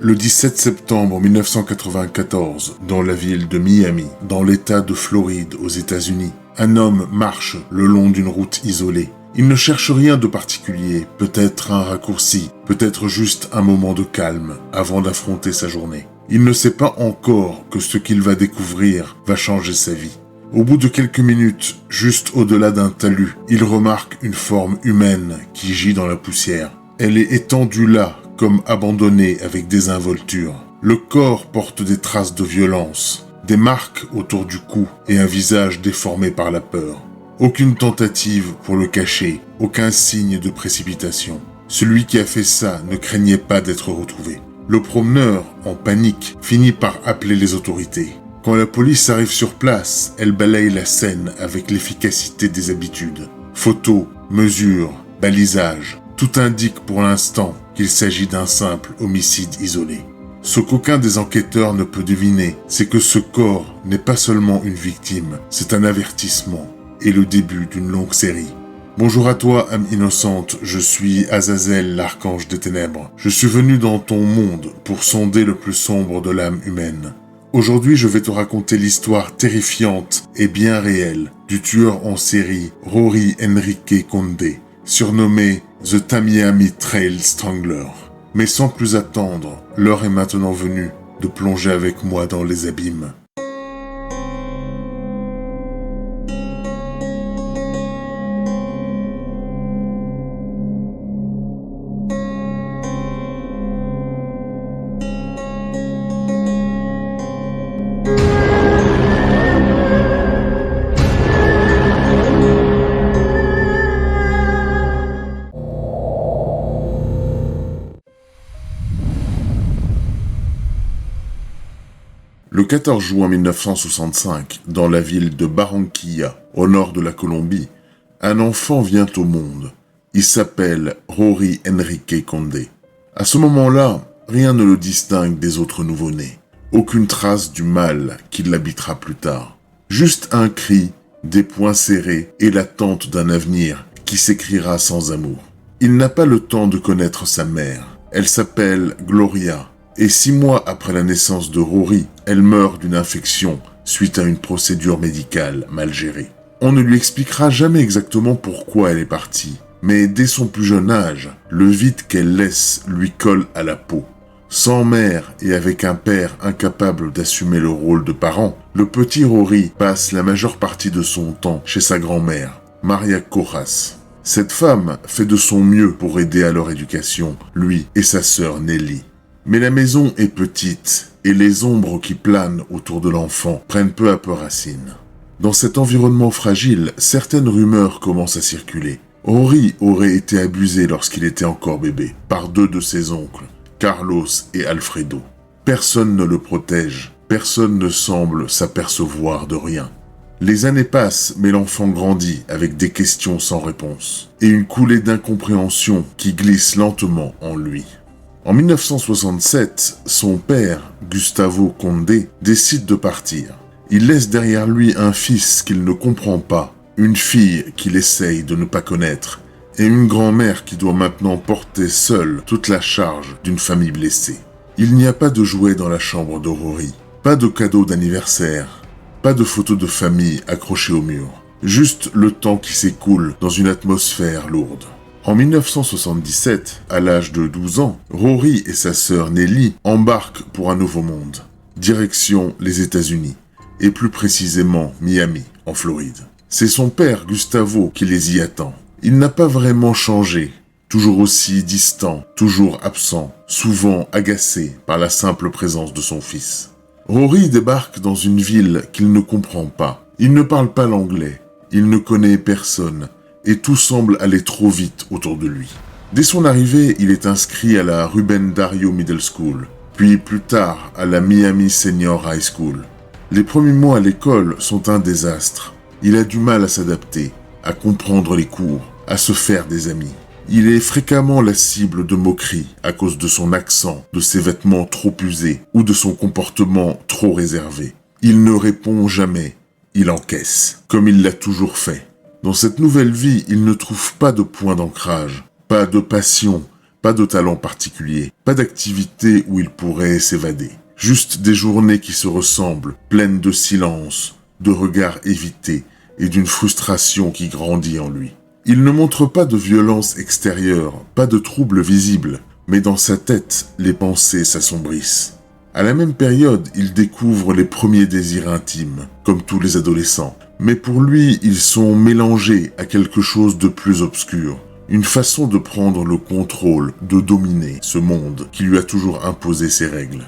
Le 17 septembre 1994, dans la ville de Miami, dans l'État de Floride aux États-Unis, un homme marche le long d'une route isolée. Il ne cherche rien de particulier, peut-être un raccourci, peut-être juste un moment de calme avant d'affronter sa journée. Il ne sait pas encore que ce qu'il va découvrir va changer sa vie. Au bout de quelques minutes, juste au-delà d'un talus, il remarque une forme humaine qui gît dans la poussière. Elle est étendue là, comme abandonnée avec désinvolture. Le corps porte des traces de violence, des marques autour du cou et un visage déformé par la peur. Aucune tentative pour le cacher, aucun signe de précipitation. Celui qui a fait ça ne craignait pas d'être retrouvé. Le promeneur, en panique, finit par appeler les autorités. Quand la police arrive sur place, elle balaye la scène avec l'efficacité des habitudes. Photos, mesures, balisage, tout indique pour l'instant qu'il s'agit d'un simple homicide isolé. Ce qu'aucun des enquêteurs ne peut deviner, c'est que ce corps n'est pas seulement une victime, c'est un avertissement et le début d'une longue série. Bonjour à toi, âme innocente, je suis Azazel, l'archange des ténèbres. Je suis venu dans ton monde pour sonder le plus sombre de l'âme humaine. Aujourd'hui, je vais te raconter l'histoire terrifiante et bien réelle du tueur en série Rory Enrique Conde, surnommé The Tamiami Trail Strangler. Mais sans plus attendre, l'heure est maintenant venue de plonger avec moi dans les abîmes. Le 14 juin 1965, dans la ville de Barranquilla, au nord de la Colombie, un enfant vient au monde. Il s'appelle Rory Enrique Conde. À ce moment-là, rien ne le distingue des autres nouveau-nés. Aucune trace du mal qui l'habitera plus tard. Juste un cri, des poings serrés et l'attente d'un avenir qui s'écrira sans amour. Il n'a pas le temps de connaître sa mère. Elle s'appelle Gloria. Et 6 mois après la naissance de Rory, elle meurt d'une infection suite à une procédure médicale mal gérée. On ne lui expliquera jamais exactement pourquoi elle est partie, mais dès son plus jeune âge, le vide qu'elle laisse lui colle à la peau. Sans mère et avec un père incapable d'assumer le rôle de parent, le petit Rory passe la majeure partie de son temps chez sa grand-mère, Maria Cojas. Cette femme fait de son mieux pour aider à leur éducation, lui et sa sœur Nelly. Mais la maison est petite et les ombres qui planent autour de l'enfant prennent peu à peu racine. Dans cet environnement fragile, certaines rumeurs commencent à circuler. Rory aurait été abusé lorsqu'il était encore bébé par 2 de ses oncles, Carlos et Alfredo. Personne ne le protège, personne ne semble s'apercevoir de rien. Les années passent, mais l'enfant grandit avec des questions sans réponse et une coulée d'incompréhension qui glisse lentement en lui. En 1967, son père, Gustavo Conde, décide de partir. Il laisse derrière lui un fils qu'il ne comprend pas, une fille qu'il essaye de ne pas connaître, et une grand-mère qui doit maintenant porter seule toute la charge d'une famille blessée. Il n'y a pas de jouets dans la chambre de Rory, pas de cadeaux d'anniversaire, pas de photos de famille accrochées au mur, juste le temps qui s'écoule dans une atmosphère lourde. En 1977, à l'âge de 12 ans, Rory et sa sœur Nelly embarquent pour un nouveau monde. Direction les États-Unis, et plus précisément Miami, en Floride. C'est son père, Gustavo, qui les y attend. Il n'a pas vraiment changé, toujours aussi distant, toujours absent, souvent agacé par la simple présence de son fils. Rory débarque dans une ville qu'il ne comprend pas. Il ne parle pas l'anglais, il ne connaît personne, et tout semble aller trop vite autour de lui. Dès son arrivée, il est inscrit à la Ruben Dario Middle School, puis plus tard à la Miami Senior High School. Les premiers mois à l'école sont un désastre. Il a du mal à s'adapter, à comprendre les cours, à se faire des amis. Il est fréquemment la cible de moqueries à cause de son accent, de ses vêtements trop usés ou de son comportement trop réservé. Il ne répond jamais, il encaisse, comme il l'a toujours fait. Dans cette nouvelle vie, il ne trouve pas de point d'ancrage, pas de passion, pas de talent particulier, pas d'activité où il pourrait s'évader. Juste des journées qui se ressemblent, pleines de silence, de regards évités et d'une frustration qui grandit en lui. Il ne montre pas de violence extérieure, pas de troubles visibles, mais dans sa tête, les pensées s'assombrissent. À la même période, il découvre les premiers désirs intimes, comme tous les adolescents. Mais pour lui, ils sont mélangés à quelque chose de plus obscur. Une façon de prendre le contrôle, de dominer ce monde qui lui a toujours imposé ses règles.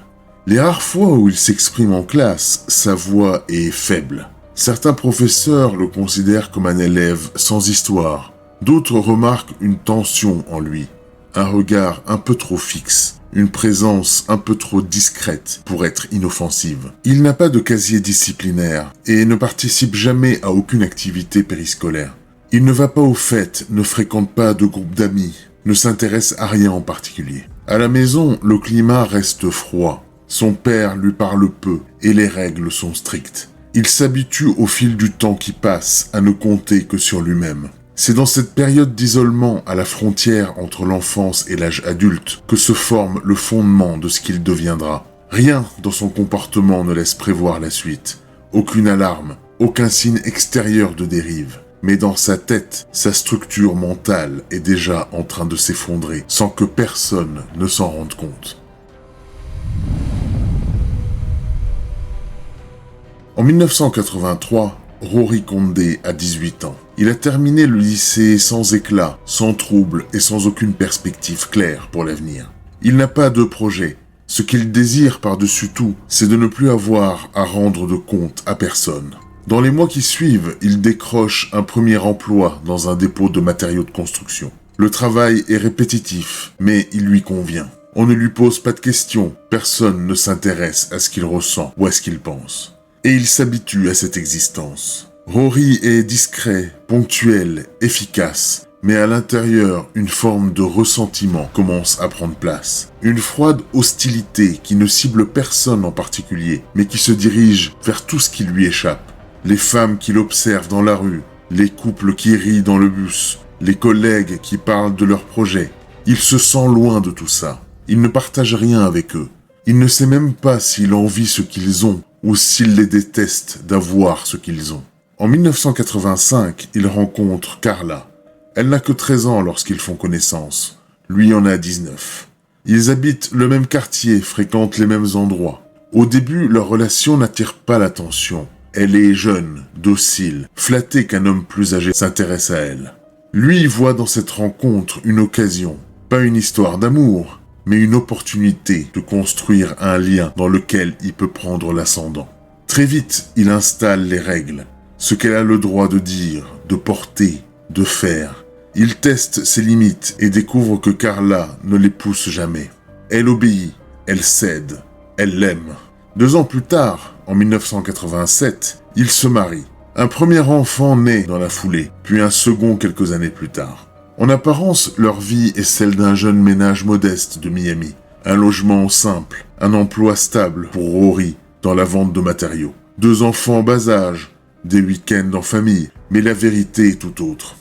Les rares fois où il s'exprime en classe, sa voix est faible. Certains professeurs le considèrent comme un élève sans histoire. D'autres remarquent une tension en lui, un regard un peu trop fixe, une présence un peu trop discrète pour être inoffensive. Il n'a pas de casier disciplinaire et ne participe jamais à aucune activité périscolaire. Il ne va pas aux fêtes, ne fréquente pas de groupe d'amis, ne s'intéresse à rien en particulier. À la maison, le climat reste froid. Son père lui parle peu et les règles sont strictes. Il s'habitue au fil du temps qui passe à ne compter que sur lui-même. C'est dans cette période d'isolement à la frontière entre l'enfance et l'âge adulte que se forme le fondement de ce qu'il deviendra. Rien dans son comportement ne laisse prévoir la suite. Aucune alarme, aucun signe extérieur de dérive. Mais dans sa tête, sa structure mentale est déjà en train de s'effondrer sans que personne ne s'en rende compte. En 1983, Rory Condé a 18 ans. Il a terminé le lycée sans éclat, sans trouble et sans aucune perspective claire pour l'avenir. Il n'a pas de projet. Ce qu'il désire par-dessus tout, c'est de ne plus avoir à rendre de compte à personne. Dans les mois qui suivent, il décroche un premier emploi dans un dépôt de matériaux de construction. Le travail est répétitif, mais il lui convient. On ne lui pose pas de questions, personne ne s'intéresse à ce qu'il ressent ou à ce qu'il pense. Et il s'habitue à cette existence. Rory est discret, ponctuel, efficace, mais à l'intérieur, une forme de ressentiment commence à prendre place. Une froide hostilité qui ne cible personne en particulier, mais qui se dirige vers tout ce qui lui échappe. Les femmes qu'il observe dans la rue, les couples qui rient dans le bus, les collègues qui parlent de leurs projets. Il se sent loin de tout ça. Il ne partage rien avec eux. Il ne sait même pas s'il envie ce qu'ils ont ou s'il les déteste d'avoir ce qu'ils ont. En 1985, il rencontre Carla. Elle n'a que 13 ans lorsqu'ils font connaissance. Lui en a 19. Ils habitent le même quartier, fréquentent les mêmes endroits. Au début, leur relation n'attire pas l'attention. Elle est jeune, docile, flattée qu'un homme plus âgé s'intéresse à elle. Lui voit dans cette rencontre une occasion, pas une histoire d'amour, mais une opportunité de construire un lien dans lequel il peut prendre l'ascendant. Très vite, il installe les règles, ce qu'elle a le droit de dire, de porter, de faire. Il teste ses limites et découvre que Carla ne les pousse jamais. Elle obéit, elle cède, elle l'aime. 2 ans plus tard, en 1987, ils se marient. Un premier enfant naît dans la foulée, puis un second quelques années plus tard. En apparence, leur vie est celle d'un jeune ménage modeste de Miami. Un logement simple, un emploi stable pour Rory dans la vente de matériaux. 2 enfants en bas âge, des week-ends en famille, mais la vérité est tout autre.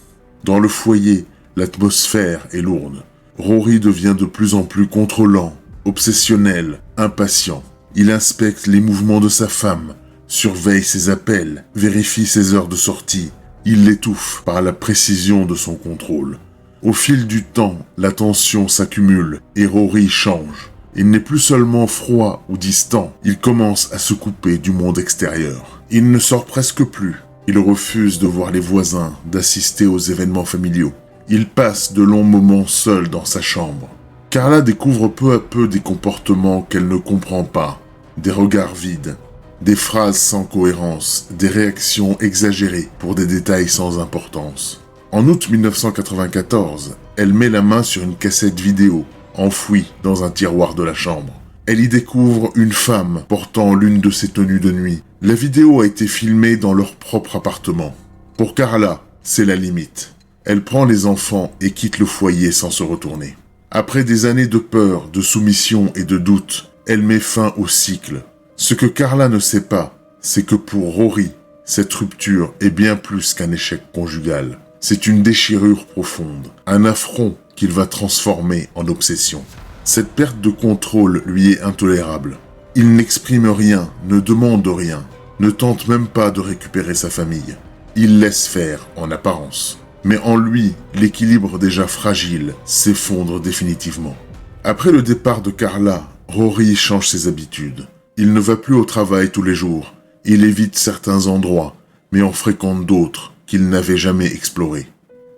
Dans le foyer, l'atmosphère est lourde. Rory devient de plus en plus contrôlant, obsessionnel, impatient. Il inspecte les mouvements de sa femme, surveille ses appels, vérifie ses heures de sortie. Il l'étouffe par la précision de son contrôle. Au fil du temps, la tension s'accumule et Rory change. Il n'est plus seulement froid ou distant, il commence à se couper du monde extérieur. Il ne sort presque plus. Il refuse de voir les voisins, d'assister aux événements familiaux. Il passe de longs moments seul dans sa chambre. Carla découvre peu à peu des comportements qu'elle ne comprend pas, des regards vides, des phrases sans cohérence, des réactions exagérées pour des détails sans importance. En août 1994, elle met la main sur une cassette vidéo, enfouie dans un tiroir de la chambre. Elle y découvre une femme portant l'une de ses tenues de nuit. La vidéo a été filmée dans leur propre appartement. Pour Carla, c'est la limite. Elle prend les enfants et quitte le foyer sans se retourner. Après des années de peur, de soumission et de doute, elle met fin au cycle. Ce que Carla ne sait pas, c'est que pour Rory, cette rupture est bien plus qu'un échec conjugal. C'est une déchirure profonde, un affront qu'il va transformer en obsession. Cette perte de contrôle lui est intolérable. Il n'exprime rien, ne demande rien, ne tente même pas de récupérer sa famille. Il laisse faire en apparence. Mais en lui, l'équilibre déjà fragile s'effondre définitivement. Après le départ de Carla, Rory change ses habitudes. Il ne va plus au travail tous les jours. Il évite certains endroits, mais en fréquente d'autres qu'il n'avait jamais explorés.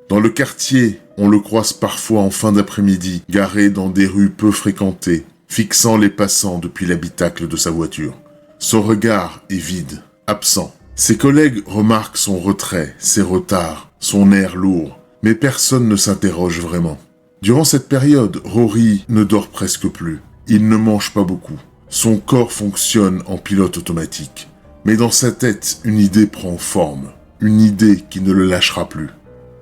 Dans le quartier, on le croise parfois en fin d'après-midi, garé dans des rues peu fréquentées, fixant les passants depuis l'habitacle de sa voiture. Son regard est vide, absent. Ses collègues remarquent son retrait, ses retards, son air lourd, mais personne ne s'interroge vraiment. Durant cette période, Rory ne dort presque plus. Il ne mange pas beaucoup. Son corps fonctionne en pilote automatique. Mais dans sa tête, une idée prend forme. Une idée qui ne le lâchera plus.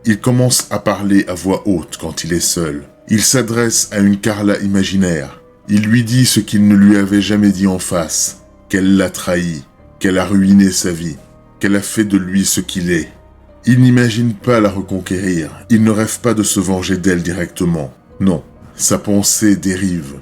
Il commence à parler à voix haute quand il est seul. Il s'adresse à une Carla imaginaire. Il lui dit ce qu'il ne lui avait jamais dit en face. Qu'elle l'a trahi, qu'elle a ruiné sa vie, qu'elle a fait de lui ce qu'il est. Il n'imagine pas la reconquérir. Il ne rêve pas de se venger d'elle directement. Non, sa pensée dérive.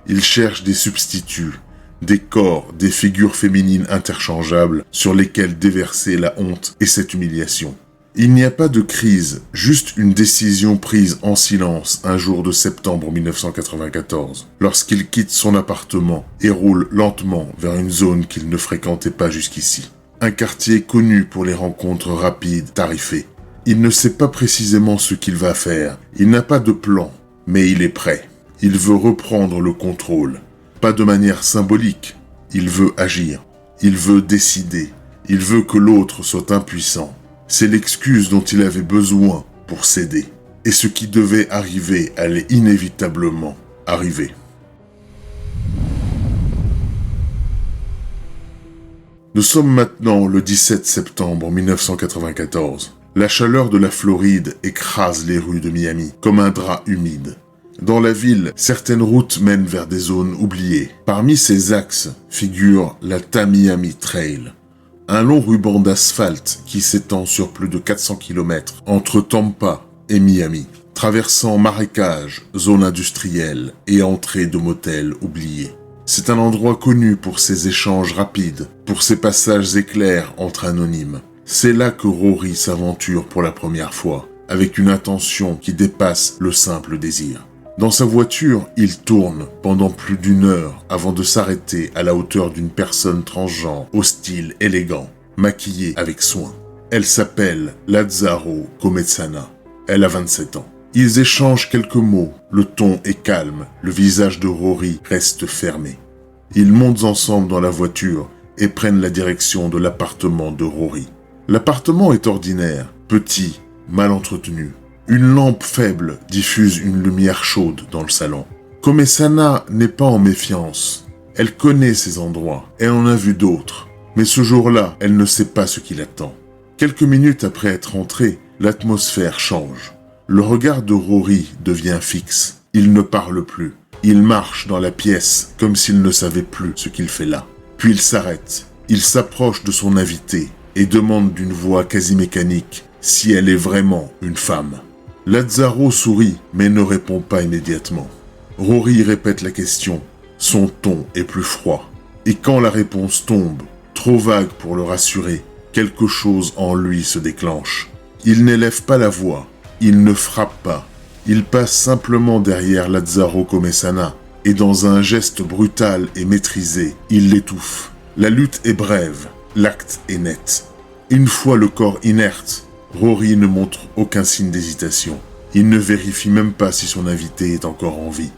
Il cherche des substituts, des corps, des figures féminines interchangeables sur lesquelles déverser la honte et cette humiliation. Il n'y a pas de crise, juste une décision prise en silence un jour de septembre 1994, lorsqu'il quitte son appartement et roule lentement vers une zone qu'il ne fréquentait pas jusqu'ici. Un quartier connu pour les rencontres rapides, tarifées. Il ne sait pas précisément ce qu'il va faire, il n'a pas de plan, mais il est prêt. Il veut reprendre le contrôle, pas de manière symbolique, il veut agir, il veut décider, il veut que l'autre soit impuissant. C'est l'excuse dont il avait besoin pour céder. Et ce qui devait arriver allait inévitablement arriver. Nous sommes maintenant le 17 septembre 1994. La chaleur de la Floride écrase les rues de Miami comme un drap humide. Dans la ville, certaines routes mènent vers des zones oubliées. Parmi ces axes figure la Tamiami Trail, un long ruban d'asphalte qui s'étend sur plus de 400 km entre Tampa et Miami, traversant marécages, zones industrielles et entrées de motels oubliés. C'est un endroit connu pour ses échanges rapides, pour ses passages éclairs entre anonymes. C'est là que Rory s'aventure pour la première fois, avec une intention qui dépasse le simple désir. Dans sa voiture, il tourne pendant plus d'1 heure avant de s'arrêter à la hauteur d'une personne transgenre au style élégant, maquillée avec soin. Elle s'appelle Lazzaro Cometsana. Elle a 27 ans. Ils échangent quelques mots, le ton est calme, le visage de Rory reste fermé. Ils montent ensemble dans la voiture et prennent la direction de l'appartement de Rory. L'appartement est ordinaire, petit, mal entretenu. Une lampe faible diffuse une lumière chaude dans le salon. Cometsana n'est pas en méfiance. Elle connaît ces endroits, elle en a vu d'autres. Mais ce jour-là, elle ne sait pas ce qui l'attend. Quelques minutes après être entrée, l'atmosphère change. Le regard de Rory devient fixe. Il ne parle plus. Il marche dans la pièce comme s'il ne savait plus ce qu'il fait là. Puis il s'arrête. Il s'approche de son invitée et demande d'une voix quasi mécanique si elle est vraiment une femme. Lazzaro sourit, mais ne répond pas immédiatement. Rory répète la question. Son ton est plus froid. Et quand la réponse tombe, trop vague pour le rassurer, quelque chose en lui se déclenche. Il n'élève pas la voix. Il ne frappe pas. Il passe simplement derrière Lazzaro Cometsana et dans un geste brutal et maîtrisé, il l'étouffe. La lutte est brève. L'acte est net. Une fois le corps inerte, Rory ne montre aucun signe d'hésitation. Il ne vérifie même pas si son invité est encore en vie.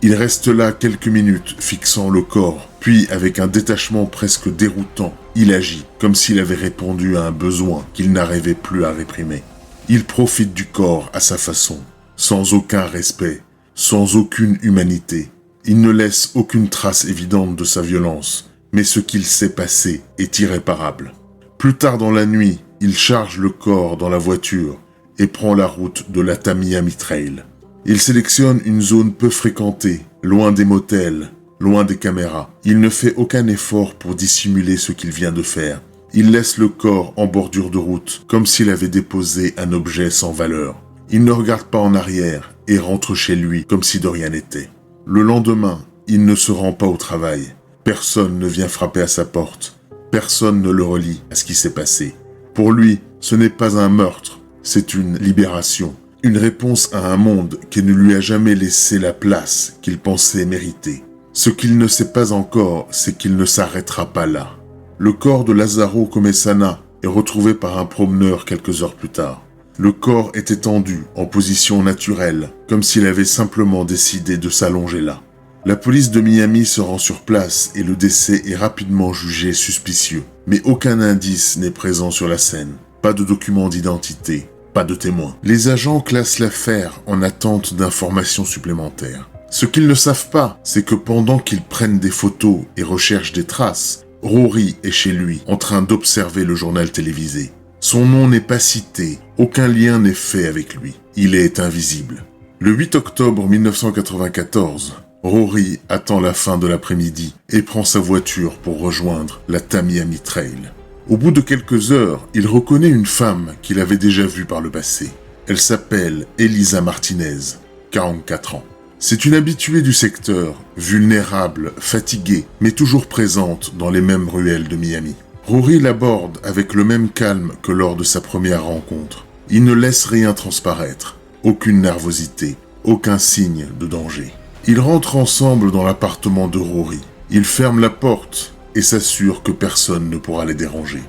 Il reste là quelques minutes, fixant le corps, puis avec un détachement presque déroutant, il agit, comme s'il avait répondu à un besoin qu'il n'arrivait plus à réprimer. Il profite du corps à sa façon, sans aucun respect, sans aucune humanité. Il ne laisse aucune trace évidente de sa violence, mais ce qu'il s'est passé est irréparable. Plus tard dans la nuit, il charge le corps dans la voiture et prend la route de la Tamiami Trail. Il sélectionne une zone peu fréquentée, loin des motels, loin des caméras. Il ne fait aucun effort pour dissimuler ce qu'il vient de faire. Il laisse le corps en bordure de route, comme s'il avait déposé un objet sans valeur. Il ne regarde pas en arrière et rentre chez lui comme si de rien n'était. Le lendemain, il ne se rend pas au travail. Personne ne vient frapper à sa porte. Personne ne le relie à ce qui s'est passé. Pour lui, ce n'est pas un meurtre, c'est une libération. Une réponse à un monde qui ne lui a jamais laissé la place qu'il pensait mériter. Ce qu'il ne sait pas encore, c'est qu'il ne s'arrêtera pas là. Le corps de Lazzaro Comesana est retrouvé par un promeneur quelques heures plus tard. Le corps est étendu en position naturelle, comme s'il avait simplement décidé de s'allonger là. La police de Miami se rend sur place et le décès est rapidement jugé suspicieux. Mais aucun indice n'est présent sur la scène. Pas de document d'identité, pas de témoin. Les agents classent l'affaire en attente d'informations supplémentaires. Ce qu'ils ne savent pas, c'est que pendant qu'ils prennent des photos et recherchent des traces, Rory est chez lui, en train d'observer le journal télévisé. Son nom n'est pas cité, aucun lien n'est fait avec lui. Il est invisible. Le 8 octobre 1994, Rory attend la fin de l'après-midi et prend sa voiture pour rejoindre la Tamiami Trail. Au bout de quelques heures, il reconnaît une femme qu'il avait déjà vue par le passé. Elle s'appelle Elisa Martinez, 44 ans. C'est une habituée du secteur, vulnérable, fatiguée, mais toujours présente dans les mêmes ruelles de Miami. Rory l'aborde avec le même calme que lors de sa première rencontre. Il ne laisse rien transparaître, aucune nervosité, aucun signe de danger. Ils rentrent ensemble dans l'appartement de Rory. Il ferme la porte et s'assure que personne ne pourra les déranger.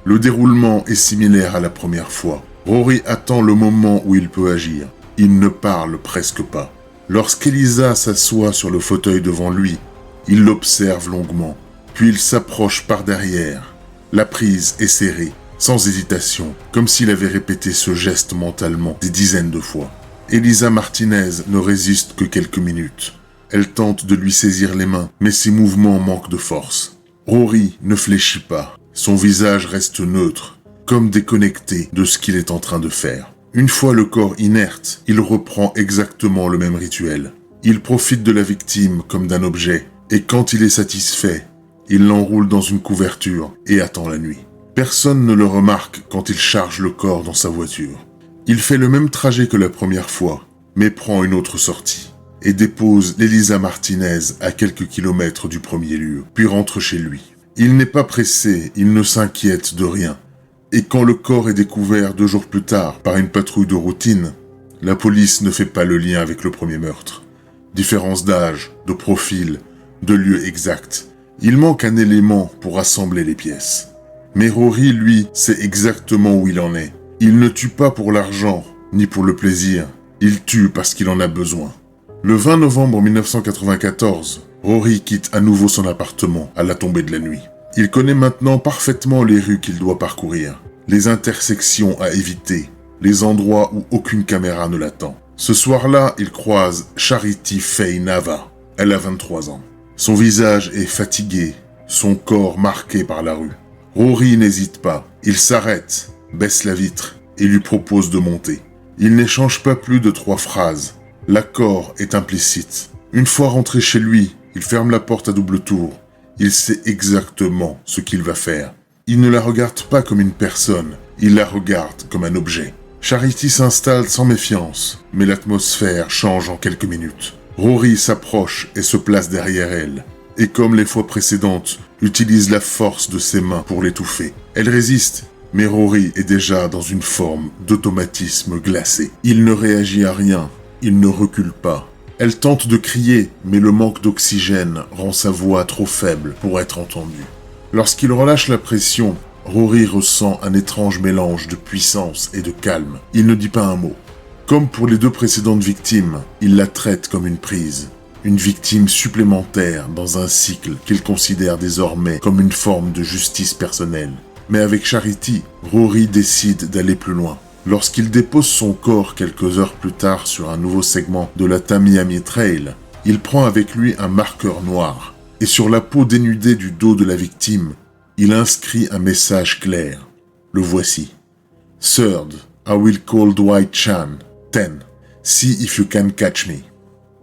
Le déroulement est similaire à la première fois. Rory attend le moment où il peut agir. Il ne parle presque pas. Lorsqu'Elisa s'assoit sur le fauteuil devant lui, il l'observe longuement, puis il s'approche par derrière. La prise est serrée, sans hésitation, comme s'il avait répété ce geste mentalement des dizaines de fois. Elisa Martinez ne résiste que quelques minutes. Elle tente de lui saisir les mains, mais ses mouvements manquent de force. Rory ne fléchit pas. Son visage reste neutre, comme déconnecté de ce qu'il est en train de faire. Une fois le corps inerte, il reprend exactement le même rituel. Il profite de la victime comme d'un objet, et quand il est satisfait, il l'enroule dans une couverture et attend la nuit. Personne ne le remarque quand il charge le corps dans sa voiture. Il fait le même trajet que la première fois, mais prend une autre sortie, et dépose Elisa Martinez à quelques kilomètres du premier lieu, puis rentre chez lui. Il n'est pas pressé, il ne s'inquiète de rien. Et quand le corps est découvert 2 jours plus tard par une patrouille de routine, la police ne fait pas le lien avec le premier meurtre. Différence d'âge, de profil, de lieu exact. Il manque un élément pour rassembler les pièces. Mais Rory, lui, sait exactement où il en est. Il ne tue pas pour l'argent, ni pour le plaisir. Il tue parce qu'il en a besoin. Le 20 novembre 1994, Rory quitte à nouveau son appartement à la tombée de la nuit. Il connaît maintenant parfaitement les rues qu'il doit parcourir, les intersections à éviter, les endroits où aucune caméra ne l'attend. Ce soir-là, il croise Charity Faye Nava. Elle a 23 ans. Son visage est fatigué, son corps marqué par la rue. Rory n'hésite pas. Il s'arrête, baisse la vitre et lui propose de monter. Il n'échange pas plus de 3 phrases. L'accord est implicite. Une fois rentré chez lui, il ferme la porte à double tour. Il sait exactement ce qu'il va faire. Il ne la regarde pas comme une personne, il la regarde comme un objet. Charity s'installe sans méfiance, mais l'atmosphère change en quelques minutes. Rory s'approche et se place derrière elle, et comme les fois précédentes, utilise la force de ses mains pour l'étouffer. Elle résiste, mais Rory est déjà dans une forme d'automatisme glacé. Il ne réagit à rien, il ne recule pas. Elle tente de crier, mais le manque d'oxygène rend sa voix trop faible pour être entendue. Lorsqu'il relâche la pression, Rory ressent un étrange mélange de puissance et de calme. Il ne dit pas un mot. Comme pour les 2 précédentes victimes, il la traite comme une prise. Une victime supplémentaire dans un cycle qu'il considère désormais comme une forme de justice personnelle. Mais avec Charity, Rory décide d'aller plus loin. Lorsqu'il dépose son corps quelques heures plus tard sur un nouveau segment de la Tamiami Trail, il prend avec lui un marqueur noir. Et sur la peau dénudée du dos de la victime, il inscrit un message clair. Le voici. Third, I will call Dwight Chan. 10. See if you can catch me.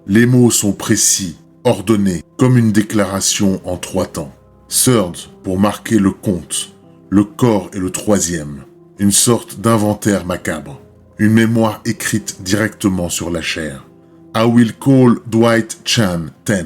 Les mots sont précis, ordonnés, comme une déclaration en 3 temps. Third, pour marquer le compte. Le corps est le troisième, une sorte d'inventaire macabre, une mémoire écrite directement sur la chair. I will call Dwight Chan 10.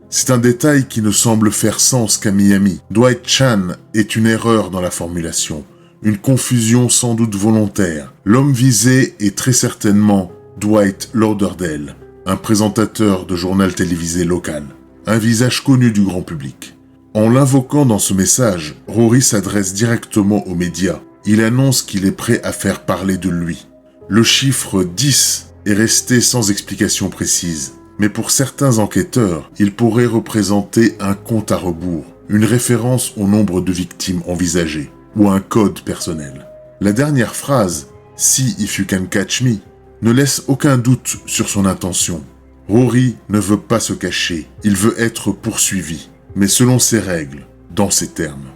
C'est un détail qui ne semble faire sens qu'à Miami. Dwight Chan est une erreur dans la formulation, une confusion sans doute volontaire. L'homme visé est très certainement Dwight Lauderdale, un présentateur de journal télévisé local, un visage connu du grand public. En l'invoquant dans ce message, Rory s'adresse directement aux médias. Il annonce qu'il est prêt à faire parler de lui. Le chiffre 10 est resté sans explication précise, mais pour certains enquêteurs, il pourrait représenter un compte à rebours, une référence au nombre de victimes envisagées, ou un code personnel. La dernière phrase, « See if you can catch me », ne laisse aucun doute sur son intention. Rory ne veut pas se cacher, il veut être poursuivi, mais selon ses règles, dans ses termes.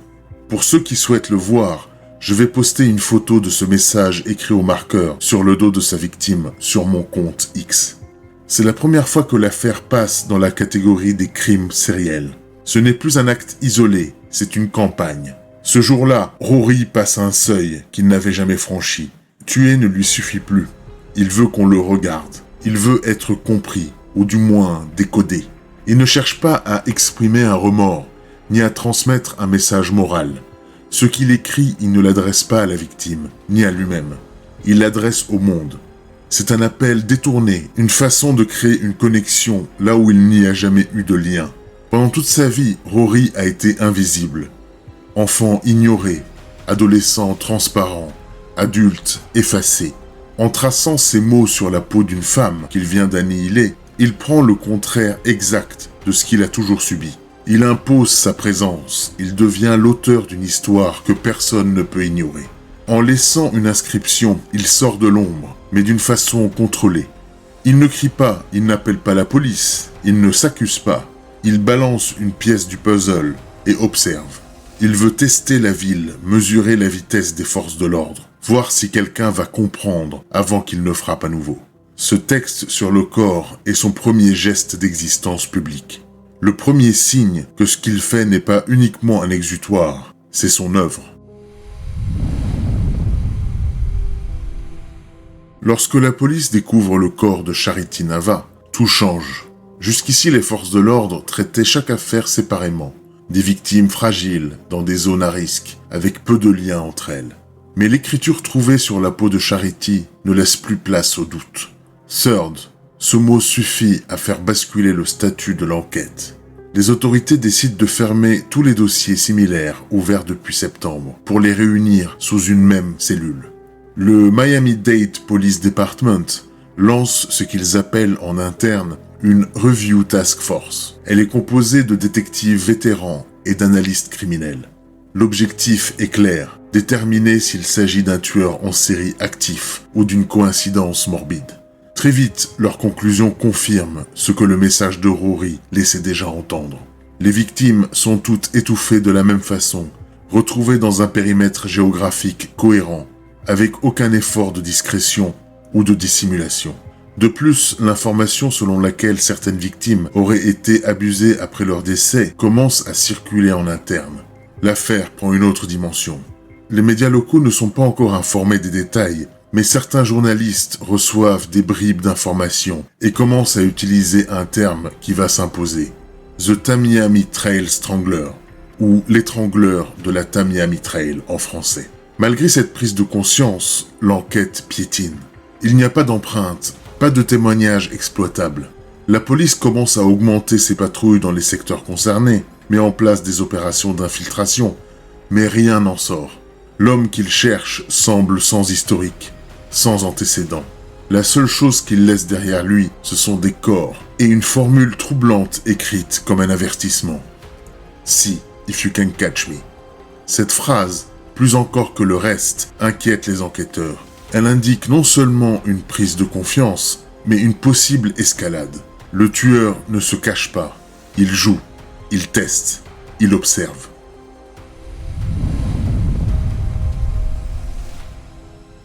Pour ceux qui souhaitent le voir, je vais poster une photo de ce message écrit au marqueur sur le dos de sa victime sur mon compte X. C'est la première fois que l'affaire passe dans la catégorie des crimes sériels. Ce n'est plus un acte isolé, c'est une campagne. Ce jour-là, Rory passe un seuil qu'il n'avait jamais franchi. Tuer ne lui suffit plus. Il veut qu'on le regarde. Il veut être compris, ou du moins décodé. Il ne cherche pas à exprimer un remords, ni à transmettre un message moral. Ce qu'il écrit, il ne l'adresse pas à la victime, ni à lui-même. Il l'adresse au monde. C'est un appel détourné, une façon de créer une connexion là où il n'y a jamais eu de lien. Pendant toute sa vie, Rory a été invisible. Enfant ignoré, adolescent transparent, adulte effacé. En traçant ces mots sur la peau d'une femme qu'il vient d'annihiler, il prend le contraire exact de ce qu'il a toujours subi. Il impose sa présence, il devient l'auteur d'une histoire que personne ne peut ignorer. En laissant une inscription, il sort de l'ombre, mais d'une façon contrôlée. Il ne crie pas, il n'appelle pas la police, il ne s'accuse pas. Il balance une pièce du puzzle et observe. Il veut tester la ville, mesurer la vitesse des forces de l'ordre, voir si quelqu'un va comprendre avant qu'il ne frappe à nouveau. Ce texte sur le corps est son premier geste d'existence publique. Le premier signe que ce qu'il fait n'est pas uniquement un exutoire, c'est son œuvre. Lorsque la police découvre le corps de Charity Nava, tout change. Jusqu'ici, les forces de l'ordre traitaient chaque affaire séparément. Des victimes fragiles, dans des zones à risque, avec peu de liens entre elles. Mais l'écriture trouvée sur la peau de Charity ne laisse plus place au doute. Third, ce mot suffit à faire basculer le statut de l'enquête. Les autorités décident de fermer tous les dossiers similaires ouverts depuis septembre pour les réunir sous une même cellule. Le Miami-Dade Police Department lance ce qu'ils appellent en interne une Review Task Force. Elle est composée de détectives vétérans et d'analystes criminels. L'objectif est clair, déterminer s'il s'agit d'un tueur en série actif ou d'une coïncidence morbide. Très vite, leurs conclusions confirment ce que le message de Rory laissait déjà entendre. Les victimes sont toutes étouffées de la même façon, retrouvées dans un périmètre géographique cohérent, avec aucun effort de discrétion ou de dissimulation. De plus, l'information selon laquelle certaines victimes auraient été abusées après leur décès commence à circuler en interne. L'affaire prend une autre dimension. Les médias locaux ne sont pas encore informés des détails, mais certains journalistes reçoivent des bribes d'informations et commencent à utiliser un terme qui va s'imposer. The Tamiami Trail Strangler, ou l'étrangleur de la Tamiami Trail en français. Malgré cette prise de conscience, l'enquête piétine. Il n'y a pas d'empreintes, pas de témoignages exploitables. La police commence à augmenter ses patrouilles dans les secteurs concernés, met en place des opérations d'infiltration, mais rien n'en sort. L'homme qu'il cherche semble sans historique, sans antécédent. La seule chose qu'il laisse derrière lui, ce sont des corps et une formule troublante écrite comme un avertissement. « See if you can catch me ». Cette phrase, plus encore que le reste, inquiète les enquêteurs. Elle indique non seulement une prise de confiance, mais une possible escalade. Le tueur ne se cache pas. Il joue, il teste, il observe.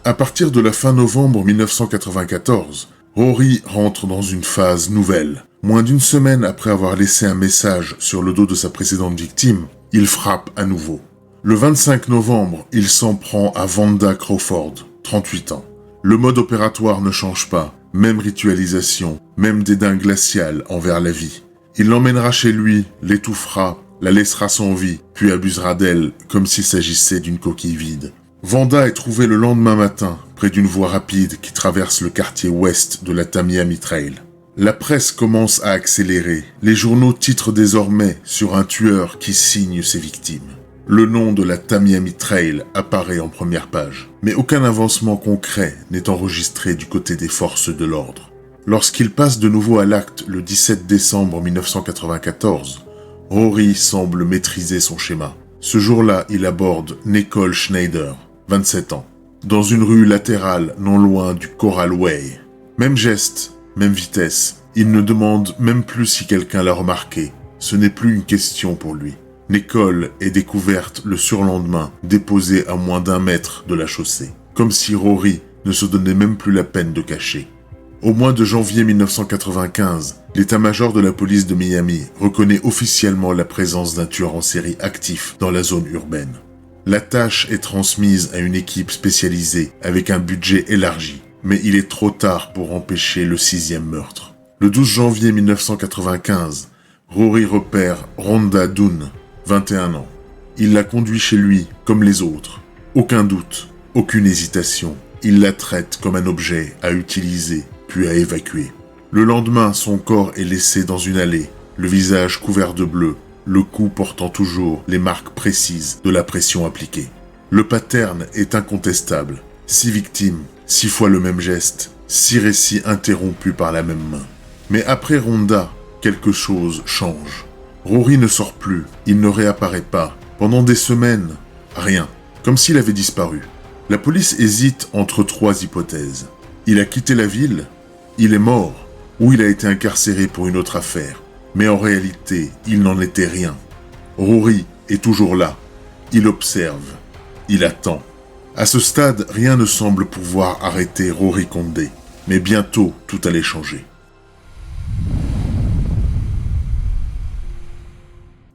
À partir de la fin novembre 1994, Rory rentre dans une phase nouvelle. Moins d'une semaine après avoir laissé un message sur le dos de sa précédente victime, il frappe à nouveau. Le 25 novembre, il s'en prend à Vanda Crawford, 38 ans. Le mode opératoire ne change pas, même ritualisation, même dédain glacial envers la vie. Il l'emmènera chez lui, l'étouffera, la laissera sans vie, puis abusera d'elle comme s'il s'agissait d'une coquille vide. Vanda est trouvée le lendemain matin, près d'une voie rapide qui traverse le quartier ouest de la Tamiami Trail. La presse commence à accélérer. Les journaux titrent désormais sur un tueur qui signe ses victimes. Le nom de la Tamiami Trail apparaît en première page, mais aucun avancement concret n'est enregistré du côté des forces de l'ordre. Lorsqu'il passe de nouveau à l'acte le 17 décembre 1994, Rory semble maîtriser son schéma. Ce jour-là, il aborde Nicole Schneider, 27 ans, dans une rue latérale non loin du Coral Way. Même geste, même vitesse, il ne demande même plus si quelqu'un l'a remarqué. Ce n'est plus une question pour lui. Nicole est découverte le surlendemain, déposée à moins d'1 mètre de la chaussée, comme si Rory ne se donnait même plus la peine de cacher. Au mois de janvier 1995, l'état-major de la police de Miami reconnaît officiellement la présence d'un tueur en série actif dans la zone urbaine. La tâche est transmise à une équipe spécialisée avec un budget élargi, mais il est trop tard pour empêcher le 6e meurtre. Le 12 janvier 1995, Rory repère Rhonda Dunn, 21 ans. Il la conduit chez lui comme les autres. Aucun doute, aucune hésitation. Il la traite comme un objet à utiliser, puis à évacuer. Le lendemain, son corps est laissé dans une allée, le visage couvert de bleu, le cou portant toujours les marques précises de la pression appliquée. Le pattern est incontestable. 6 victimes, 6 fois le même geste, 6 récits interrompus par la même main. Mais après Rhonda, quelque chose change. Rory ne sort plus, il ne réapparaît pas. Pendant des semaines, rien, comme s'il avait disparu. La police hésite entre 3 hypothèses. Il a quitté la ville, il est mort, ou il a été incarcéré pour une autre affaire. Mais en réalité, il n'en était rien. Rory est toujours là. Il observe. Il attend. À ce stade, rien ne semble pouvoir arrêter Rory Condé. Mais bientôt, tout allait changer.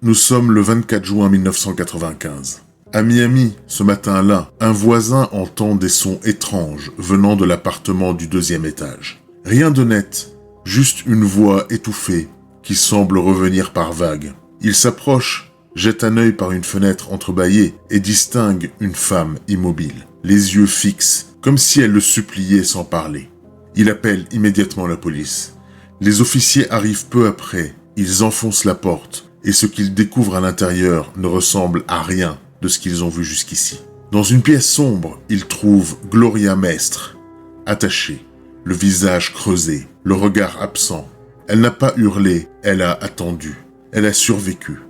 Nous sommes le 24 juin 1995. À Miami, ce matin-là, un voisin entend des sons étranges venant de l'appartement du 2e étage. Rien de net, juste une voix étouffée qui semble revenir par vagues. Il s'approche, jette un œil par une fenêtre entrebâillée et distingue une femme immobile, les yeux fixes, comme si elle le suppliait sans parler. Il appelle immédiatement la police. Les officiers arrivent peu après, ils enfoncent la porte, et ce qu'ils découvrent à l'intérieur ne ressemble à rien de ce qu'ils ont vu jusqu'ici. Dans une pièce sombre, ils trouvent Gloria Mestre, attachée, le visage creusé, le regard absent. Elle n'a pas hurlé, elle a attendu, elle a survécu.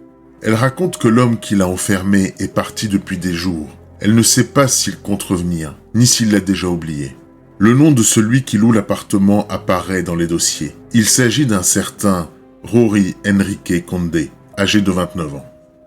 Elle raconte que l'homme qui l'a enfermée est parti depuis des jours. Elle ne sait pas s'il compte revenir, ni s'il l'a déjà oublié. Le nom de celui qui loue l'appartement apparaît dans les dossiers. Il s'agit d'un certain Rory Enrique Condé, âgé de 29 ans.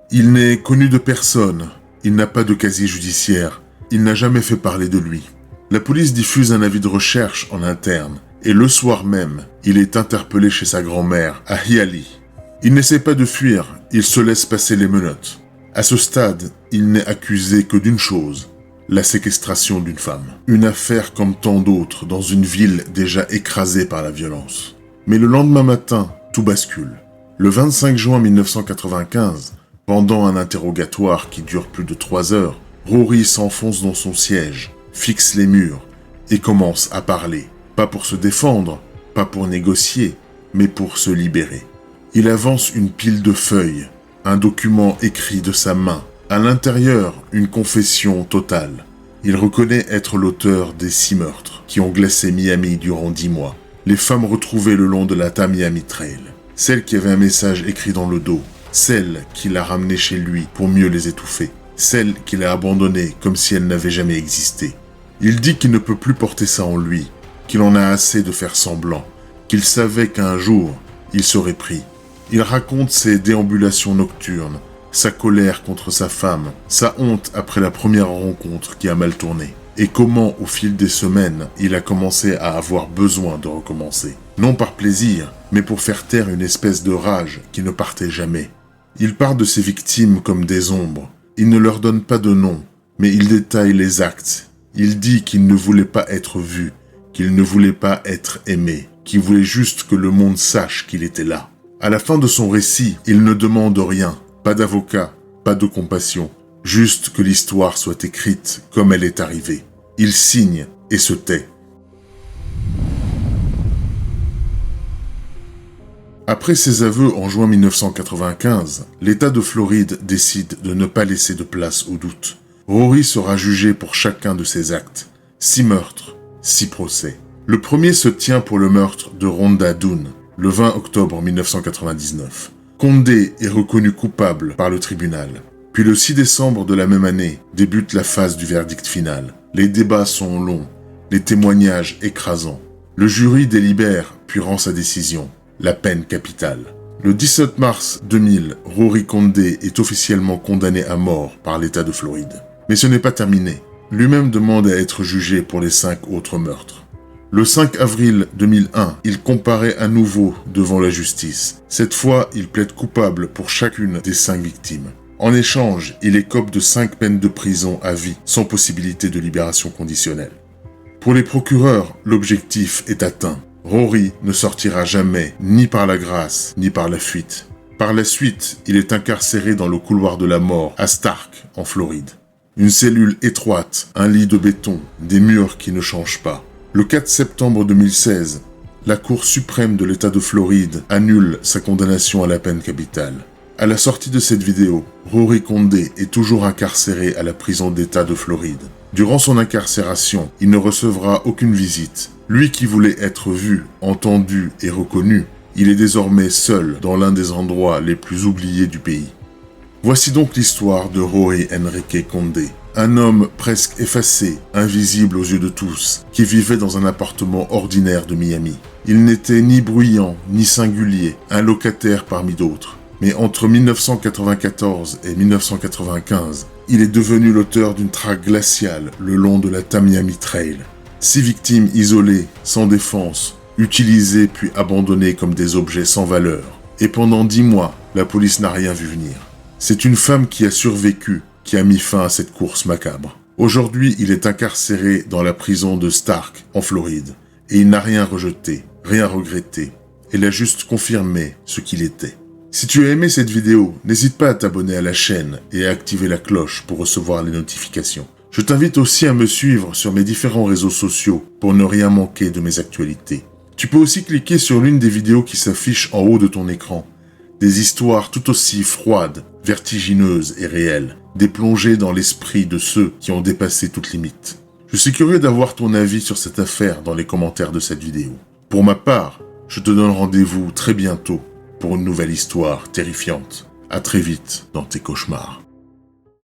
Il n'est connu de personne, il n'a pas de casier judiciaire, il n'a jamais fait parler de lui. La police diffuse un avis de recherche en interne, et le soir même, il est interpellé chez sa grand-mère, à Hiali. Il n'essaie pas de fuir, il se laisse passer les menottes. À ce stade, il n'est accusé que d'une chose, la séquestration d'une femme. Une affaire comme tant d'autres dans une ville déjà écrasée par la violence. Mais le lendemain matin, tout bascule. Le 25 juin 1995, pendant un interrogatoire qui dure plus de 3 heures, Rory s'enfonce dans son siège, fixe les murs et commence à parler. Pas pour se défendre, pas pour négocier, mais pour se libérer. Il avance une pile de feuilles, un document écrit de sa main. À l'intérieur, une confession totale. Il reconnaît être l'auteur des 6 meurtres qui ont glacé Miami durant 10 mois. Les femmes retrouvées le long de la Tamiami Trail. Celle qui avait un message écrit dans le dos. Celle qui l'a ramenée chez lui pour mieux les étouffer. Celle qu'il a abandonnée comme si elle n'avait jamais existé. Il dit qu'il ne peut plus porter ça en lui, qu'il en a assez de faire semblant, qu'il savait qu'un jour, il serait pris. Il raconte ses déambulations nocturnes, sa colère contre sa femme, sa honte après la première rencontre qui a mal tourné, et comment, au fil des semaines, il a commencé à avoir besoin de recommencer. Non par plaisir, mais pour faire taire une espèce de rage qui ne partait jamais. Il parle de ses victimes comme des ombres, Il ne leur donne pas de nom, mais il détaille les actes. Il dit qu'il ne voulait pas être vu, qu'il ne voulait pas être aimé, qu'il voulait juste que le monde sache qu'il était là. À la fin de son récit, il ne demande rien, pas d'avocat, pas de compassion, juste que l'histoire soit écrite comme elle est arrivée. Il signe et se tait. Après ses aveux en juin 1995, l'État de Floride décide de ne pas laisser de place au doute. Rory sera jugé pour chacun de ses actes. 6 meurtres, 6 procès. Le premier se tient pour le meurtre de Rhonda Doone, le 20 octobre 1999. Condé est reconnu coupable par le tribunal. Puis le 6 décembre de la même année débute la phase du verdict final. Les débats sont longs, les témoignages écrasants. Le jury délibère puis rend sa décision. La peine capitale. Le 17 mars 2000, Rory Condé est officiellement condamné à mort par l'État de Floride. Mais ce n'est pas terminé. Lui-même demande à être jugé pour les 5 autres meurtres. Le 5 avril 2001, il comparaît à nouveau devant la justice. Cette fois, il plaide coupable pour chacune des 5 victimes. En échange, il écope de 5 peines de prison à vie, sans possibilité de libération conditionnelle. Pour les procureurs, l'objectif est atteint. Rory ne sortira jamais, ni par la grâce, ni par la fuite. Par la suite, il est incarcéré dans le couloir de la mort à Stark, en Floride. Une cellule étroite, un lit de béton, des murs qui ne changent pas. Le 4 septembre 2016, la Cour suprême de l'État de Floride annule sa condamnation à la peine capitale. À la sortie de cette vidéo, Rory Condé est toujours incarcéré à la prison d'État de Floride. Durant son incarcération, il ne recevra aucune visite. Lui qui voulait être vu, entendu et reconnu, il est désormais seul dans l'un des endroits les plus oubliés du pays. Voici donc l'histoire de Rory Enrique Condé, un homme presque effacé, invisible aux yeux de tous, qui vivait dans un appartement ordinaire de Miami. Il n'était ni bruyant, ni singulier, un locataire parmi d'autres. Mais entre 1994 et 1995, il est devenu l'auteur d'une traque glaciale le long de la Tamiami Trail. 6 victimes isolées, sans défense, utilisées puis abandonnées comme des objets sans valeur. Et pendant 10 mois, la police n'a rien vu venir. C'est une femme qui a survécu, qui a mis fin à cette course macabre. Aujourd'hui, il est incarcéré dans la prison de Stark, en Floride. Et il n'a rien rejeté, rien regretté. Il a juste confirmé ce qu'il était. Si tu as aimé cette vidéo, n'hésite pas à t'abonner à la chaîne et à activer la cloche pour recevoir les notifications. Je t'invite aussi à me suivre sur mes différents réseaux sociaux pour ne rien manquer de mes actualités. Tu peux aussi cliquer sur l'une des vidéos qui s'affichent en haut de ton écran. Des histoires tout aussi froides, vertigineuses et réelles, des plongées dans l'esprit de ceux qui ont dépassé toute limite. Je suis curieux d'avoir ton avis sur cette affaire dans les commentaires de cette vidéo. Pour ma part, je te donne rendez-vous très bientôt pour une nouvelle histoire terrifiante. À très vite dans tes cauchemars.